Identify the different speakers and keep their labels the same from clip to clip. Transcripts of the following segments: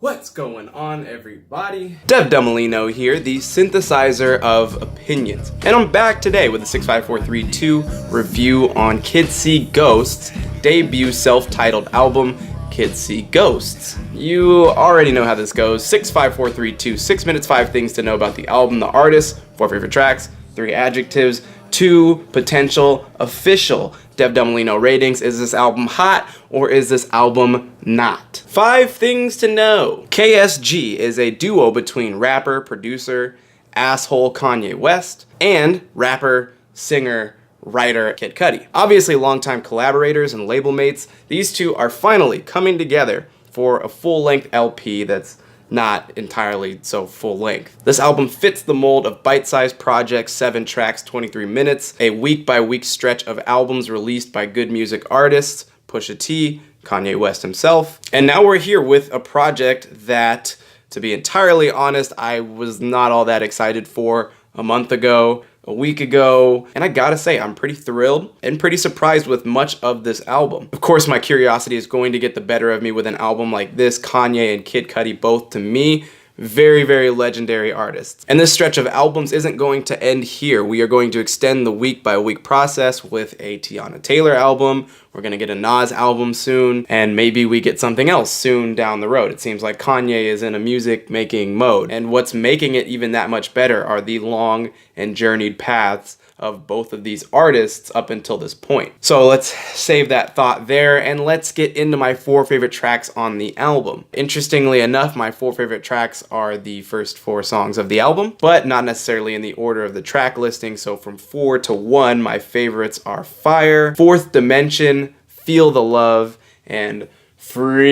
Speaker 1: What's going on, everybody? Dev Del Molino here, the synthesizer of opinions. And I'm back today with a 65432 review on Kids See Ghosts' debut self-titled album, Kids See Ghosts. You already know how this goes. 65432, 6 minutes, 5 things to know about the album, the artist, 4 favorite tracks, 3 adjectives, 2 potential official Dev Del Molino ratings. Is this album hot or is this album not? 5 things to know. KSG is a duo between rapper, producer, asshole Kanye West and rapper, singer, writer Kid Cudi. Obviously longtime collaborators and label mates, these two are finally coming together for a full-length LP that's not entirely so full length. This album fits the mold of bite-sized projects, 7 tracks, 23 minutes, a week-by-week stretch of albums released by good music artists, Pusha T, Kanye West himself. And now we're here with a project that, to be entirely honest, I was not all that excited for a month ago, a week ago, and I gotta say, I'm pretty thrilled and pretty surprised with much of this album. Of course, my curiosity is going to get the better of me with an album like this. Kanye and Kid Cudi, both to me, very, very legendary artists. And this stretch of albums isn't going to end here. We are going to extend the week-by-week process with a Tiana Taylor album. We're gonna get a Nas album soon, and maybe we get something else soon down the road. It seems like Kanye is in a music-making mode. And what's making it even that much better are the long and journeyed paths of both of these artists up until this point. So let's save that thought there and let's get into my 4 favorite tracks on the album. Interestingly enough, my 4 favorite tracks are the first 4 songs of the album, but not necessarily in the order of the track listing. So from 4 to 1, my favorites are Fire, Fourth Dimension, Feel the Love, and Freeeee.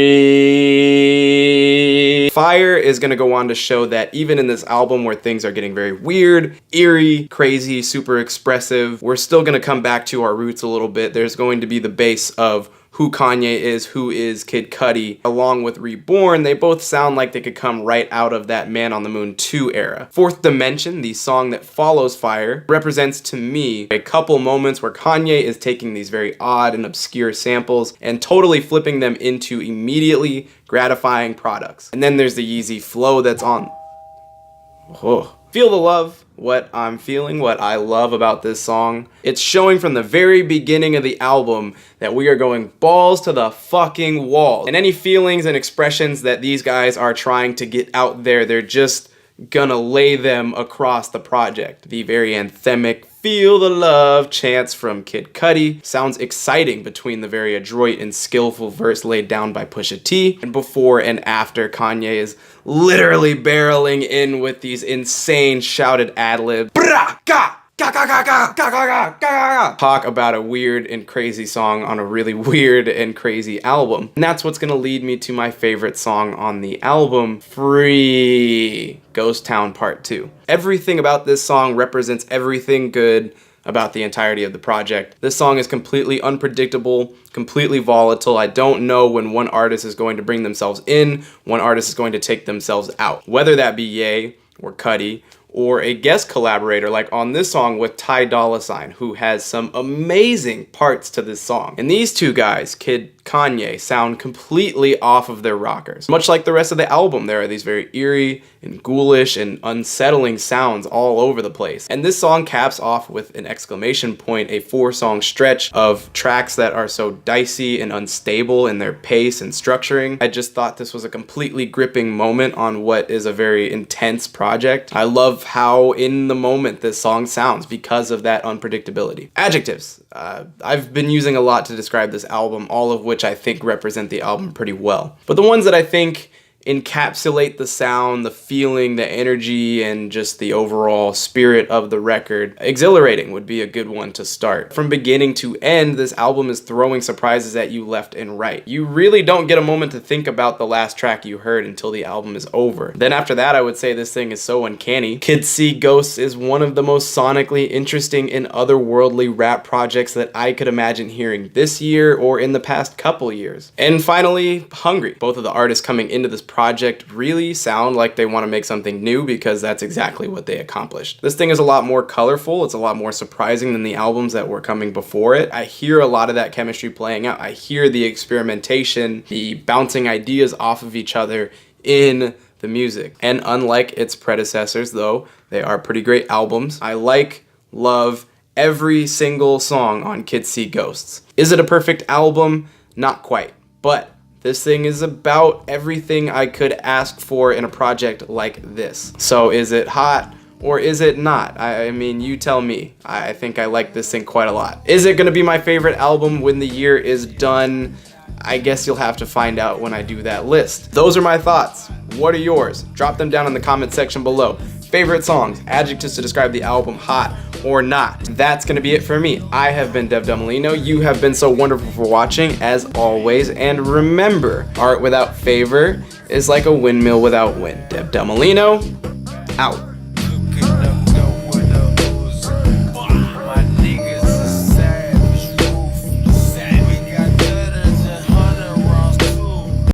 Speaker 1: Fire is gonna go on to show that even in this album where things are getting very weird, eerie, crazy, super expressive, we're still gonna come back to our roots a little bit. There's going to be the base of who Kanye is, who is Kid Cudi. Along with Reborn, they both sound like they could come right out of that Man on the Moon 2 era. Fourth Dimension, the song that follows Fire, represents to me a couple moments where Kanye is taking these very odd and obscure samples and totally flipping them into immediately gratifying products. And then there's the Yeezy flow that's on. Oh. Feel the Love, what I'm feeling, what I love about this song. It's showing from the very beginning of the album that we are going balls to the fucking wall. And any feelings and expressions that these guys are trying to get out there, they're just gonna lay them across the project. The very anthemic Feel the Love chants from Kid Cudi sounds exciting between the very adroit and skillful verse laid down by Pusha T, and before and after Kanye is literally barreling in with these insane shouted ad-libs. Talk about a weird and crazy song on a really weird and crazy album. And that's what's gonna lead me to my favorite song on the album, Freeeee, Ghost Town Part 2. Everything about this song represents everything good about the entirety of the project. This song is completely unpredictable, completely volatile. I don't know when one artist is going to bring themselves in, one artist is going to take themselves out. Whether that be Ye or Cudi, or a guest collaborator like on this song with Ty Dolla $ign, who has some amazing parts to this song. And these two guys, Kid Kanye, sound completely off of their rockers. Much like the rest of the album, there are these very eerie and ghoulish and unsettling sounds all over the place. And this song caps off with an exclamation point, a 4-song stretch of tracks that are so dicey and unstable in their pace and structuring. I just thought this was a completely gripping moment on what is a very intense project. I love how in the moment this song sounds because of that unpredictability. Adjectives. I've been using a lot to describe this album, all of which I think represent the album pretty well. But the ones that I think encapsulate the sound, the feeling, the energy, and just the overall spirit of the record, exhilarating would be a good one to start. From beginning to end, this album is throwing surprises at you left and right. You really don't get a moment to think about the last track you heard until the album is over. Then after that, I would say this thing is so uncanny. Kids See Ghosts is one of the most sonically interesting and otherworldly rap projects that I could imagine hearing this year or in the past couple years. And finally, Hungry. Both of the artists coming into this project really sound like they want to make something new because that's exactly what they accomplished. This thing is a lot more colorful, it's a lot more surprising than the albums that were coming before it. I hear a lot of that chemistry playing out. I hear the experimentation, the bouncing ideas off of each other in the music. And unlike its predecessors, though, they are pretty great albums. I love every single song on Kids See Ghosts. Is it a perfect album? Not quite. But this thing is about everything I could ask for in a project like this. So is it hot or is it not? I mean, you tell me. I think I like this thing quite a lot. Is it gonna be my favorite album when the year is done? I guess you'll have to find out when I do that list. Those are my thoughts. What are yours? Drop them down in the comment section below. Favorite songs, adjectives to describe the album, hot or not. That's gonna be it for me. I have been Dev Del Molino. You have been so wonderful for watching, as always. And remember, art without favor is like a windmill without wind. Dev Del Molino, out.